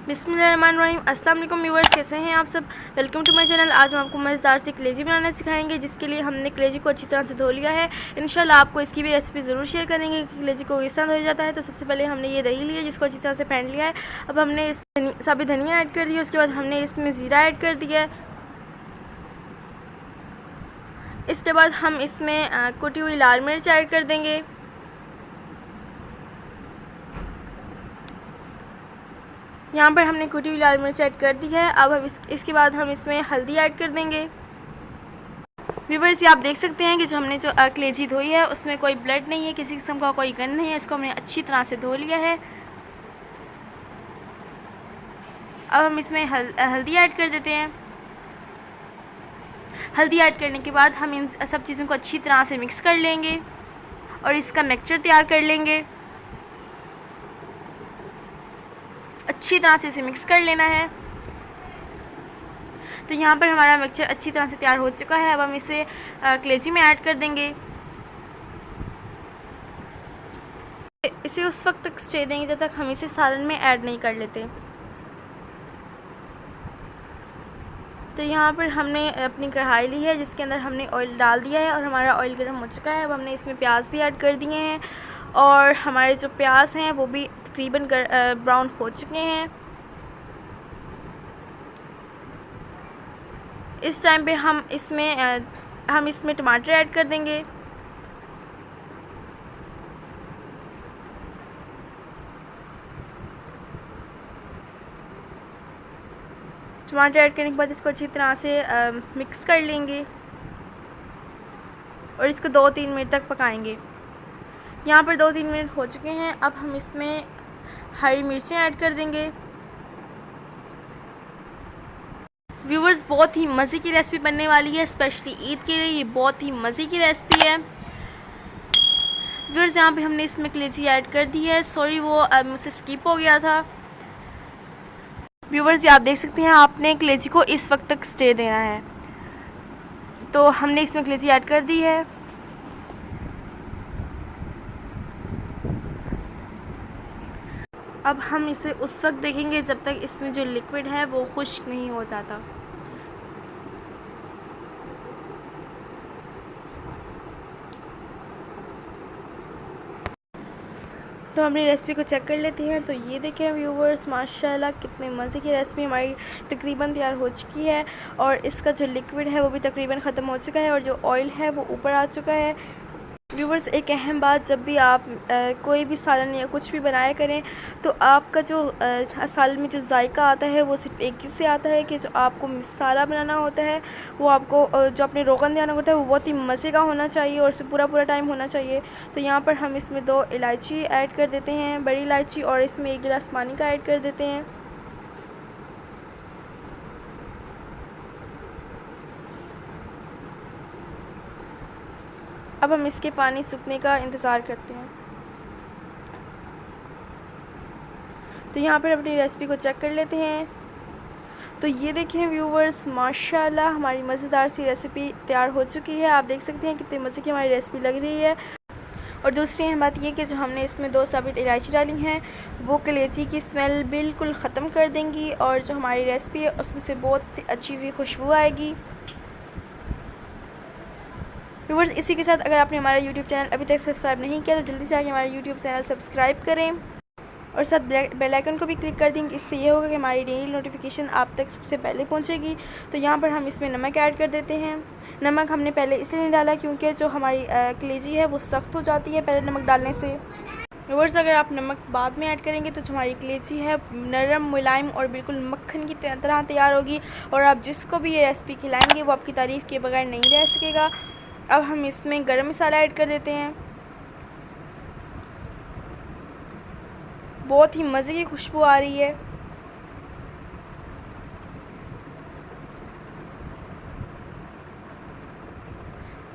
बिस्मिल्लाहिर्रहमानिर्रहीम। अस्सलाम वालेकुम व्यूअर्स, कैसे हैं आप सब। Welcome to my channel. आज हम आपको मज़ेदार से कलेजी बनाना सिखाएंगे, जिसके लिए हमने कलेजी को अच्छी तरह से धो लिया है। इंशाल्लाह आपको इसकी भी रेसिपी ज़रूर शेयर करेंगे कि कलेजी को किस तरह धोया जाता है। तो सबसे पहले हमने ये दही लिया, जिसको अच्छी तरह से फेंट लिया है। अब हमने इसमें साबित धनिया ऐड कर दिया, उसके बाद हमने इसमें ज़ीरा ऐड कर दिया है। इसके बाद हम इसमें कुटी हुई लाल मिर्च ऐड कर देंगे। यहाँ पर हमने कुटी हुई लाल मिर्च ऐड कर दी है। अब हम इसके बाद हम इसमें हल्दी ऐड कर देंगे। व्यूअर्स, ये आप देख सकते हैं कि जो हमने जो कलेजी धोई है उसमें कोई ब्लड नहीं है, किसी किस्म का कोई गंद नहीं है। इसको हमने अच्छी तरह से धो लिया है। अब हम इसमें हल्दी ऐड कर देते हैं। हल्दी ऐड करने के बाद हम इन सब चीज़ों को अच्छी तरह से मिक्स कर लेंगे और इसका मिक्सचर तैयार कर लेंगे। अच्छी तरह से इसे मिक्स कर लेना है। तो यहाँ पर हमारा मिक्सचर अच्छी तरह से तैयार हो चुका है। अब हम इसे कलेजी में ऐड कर देंगे। इसे उस वक्त तक स्टे देंगे जब तक हम इसे सालन में ऐड नहीं कर लेते। तो यहाँ पर हमने अपनी कढ़ाई ली है, जिसके अंदर हमने ऑयल डाल दिया है और हमारा ऑयल गर्म हो चुका है। अब हमने इसमें प्याज भी ऐड कर दिए हैं और हमारे जो प्याज हैं वो भी तकरीबन ब्राउन हो चुके हैं। इस टाइम पे हम इसमें टमाटर ऐड कर देंगे। टमाटर ऐड करने के बाद इसको अच्छी तरह से मिक्स कर लेंगे और इसको 2-3 मिनट तक पकाएंगे। यहाँ पर 2-3 मिनट हो चुके हैं। अब हम इसमें हरी मिर्चें ऐड कर देंगे। व्यूवर्स, बहुत ही मज़े की रेसिपी बनने वाली है, स्पेशली ईद के लिए ये बहुत ही मज़े की रेसिपी है। व्यूवर्स, यहाँ पे हमने इसमें कलेजी ऐड कर दी है। सॉरी, वो मुझसे स्किप हो गया था। व्यूवर्स, ये आप देख सकते हैं, आपने कलेजी को इस वक्त तक स्टे देना है। तो हमने इसमें कलेजी ऐड कर दी है। अब हम इसे उस वक्त देखेंगे जब तक इसमें जो लिक्विड है वो खुश्क नहीं हो जाता। तो हमने रेसिपी को चेक कर लेते हैं। तो ये देखें व्यूवर्स, माशाल्लाह कितने मज़े की रेसिपी हमारी तकरीबन तैयार हो चुकी है और इसका जो लिक्विड है वो भी तकरीबन ख़त्म हो चुका है और जो ऑयल है वो ऊपर आ चुका है। व्यूवर्स, एक अहम बात, जब भी आप कोई भी सालन या कुछ भी बनाया करें तो आपका जो सालन में जो जायका आता है वो सिर्फ एक ही से आता है कि जो आपको मसाला बनाना होता है वो आपको जो अपने रोगन देना होता है वो बहुत ही मज़े का होना चाहिए और उसमें पूरा टाइम होना चाहिए। तो यहाँ पर हम इसमें 2 इलायची ऐड कर देते हैं, बड़ी इलायची, और इसमें 1 गिलास पानी का ऐड कर देते हैं। अब हम इसके पानी सूखने का इंतज़ार करते हैं। तो यहाँ पर अपनी रेसिपी को चेक कर लेते हैं। तो ये देखें व्यूवर्स, माशाल्लाह हमारी मज़ेदार सी रेसिपी तैयार हो चुकी है। आप देख सकते हैं कितने मज़े की हमारी रेसिपी लग रही है। और दूसरी अहम बात ये कि जो हमने इसमें 2 साबित इलायची डाली हैं वो कलेजी की स्मेल बिल्कुल ख़त्म कर देंगी और जो हमारी रेसिपी है उसमें से बहुत अच्छी सी खुशबू आएगी। व्यूअर्स, इसी के साथ अगर आपने हमारा यूट्यूब चैनल अभी तक सब्सक्राइब नहीं किया तो जल्दी से आके हमारा यूट्यूब चैनल सब्सक्राइब करें और साथ बेल आइकन को भी क्लिक कर देंगे। इससे ये होगा कि हमारी डेली नोटिफिकेशन आप तक सबसे पहले पहुंचेगी। तो यहाँ पर हम इसमें नमक ऐड कर देते हैं। नमक हमने पहले इसलिए नहीं डाला क्योंकि जो हमारी कलेजी है वो सख्त हो जाती है पहले नमक डालने से। व्यूअर्स, अगर आप नमक बाद में ऐड करेंगे तो जो हमारी कलेजी है नरम, मुलायम और बिल्कुल मक्खन की तरह तैयार होगी और आप जिसको भी ये रेसिपी खिलाएँगे वो आपकी तारीफ़ के बगैर नहीं रह सकेगा। अब हम इसमें गरम मसाला ऐड कर देते हैं। बहुत ही मज़े की खुशबू आ रही है।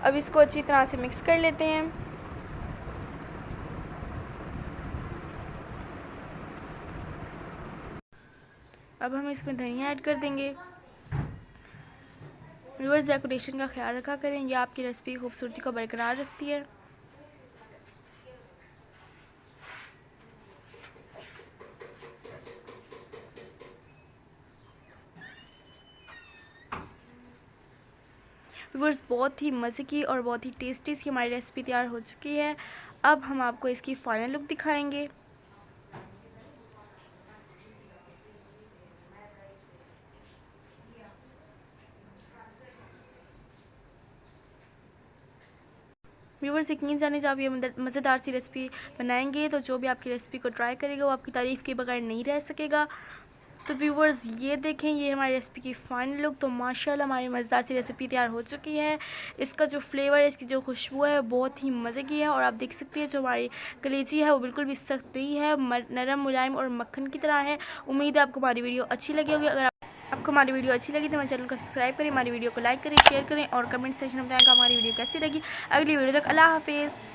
अब इसको अच्छी तरह से मिक्स कर लेते हैं। अब हम इसमें धनिया ऐड कर देंगे। व्यूअर्स, डेकोरेशन का ख्याल रखा करें, यह आपकी रेसिपी की खूबसूरती को बरकरार रखती है। व्यूअर्स बहुत ही मज़े की और बहुत ही टेस्टी सी हमारी रेसिपी तैयार हो चुकी है। अब हम आपको इसकी फाइनल लुक दिखाएंगे। व्यूअर्स यकीन जाने जब आप ये मज़ेदार सी रेसिपी बनाएंगे तो जो भी आपकी रेसिपी को ट्राई करेगा वो आपकी तारीफ़ के बगैर नहीं रह सकेगा। तो व्यूअर्स ये देखें, ये हमारी रेसिपी की फाइनल लुक। तो माशाल्लाह हमारी मज़ेदार सी रेसिपी तैयार हो चुकी है। इसका जो फ्लेवर है, इसकी जो खुशबू है बहुत ही मज़े की है। और आप देख सकते हैं जो हमारी कलेजी है वो बिल्कुल भी सख्त नहीं है, नरम मुलायम और मक्खन की तरह है। उम्मीद है आपको हमारी वीडियो अच्छी लगी होगी। अगर आपको हमारी वीडियो अच्छी लगी तो हमारे चैनल को सब्सक्राइब करें, हमारी वीडियो को लाइक करें, शेयर करें और कमेंट सेक्शन में बताएं कि हमारी वीडियो कैसी लगी। अगली वीडियो तक अल्लाह हाफिज़।